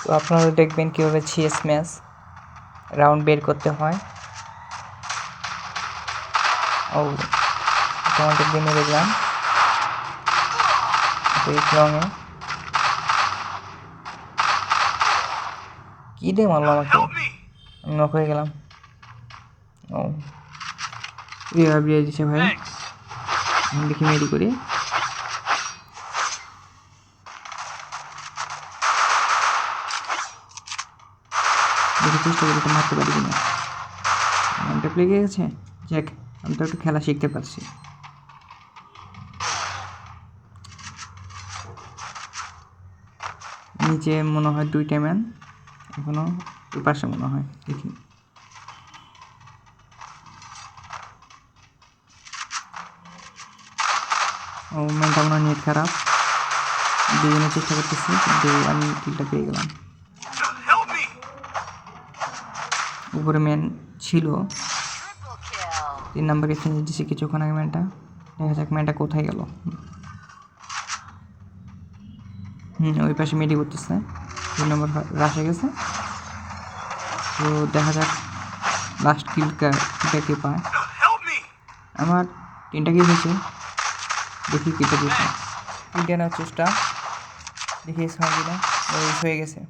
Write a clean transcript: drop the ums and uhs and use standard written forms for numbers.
তো আপনারা দেখবেন কীভাবে চেস ম্যাচ রাউন্ড বের করতে হয়। ও তোমাদের দিয়ে মেরে দিলাম রঙে, কী দিয়ে মারলো আমাকে, আমি নক হয়ে গেলাম। ও রিভাইভ দিচ্ছে ভাই, দেখি মেরি করি। দেখি চেষ্টা করি তো মারতে পারি কিনা। মনটা লেগে গেছে, যাক আমি তো একটু খেলা শিখতে পারছি। নিচে মনে হয় 2টা ম্যান, এখনো ওই পাশে মনে হয়, দেখি। ও ম্যানটা মনে হয় নেট খারাপ, দুজনে চেষ্টা করতেছি কিন্তু আমি কিলটা পেয়ে গেলাম। উপরে ম্যান ছিল, 3 নম্বরে ফিনিশ দিছি কিছুক্ষণ আগে ম্যানটা। দেখা যাক ম্যানটা কোথায় গেল। ওই পাশে মেডি করতেছে, 2 নম্বর রাশে গেছে। তো দেখা যাক লাস্ট কিলটা কে পায়। আমার 3টা কিল হয়েছে, দেখি কিলটা দিচ্ছে। কিলটা নেওয়ার চেষ্টা, দেখি হয় কিনা, হয়ে গেছে।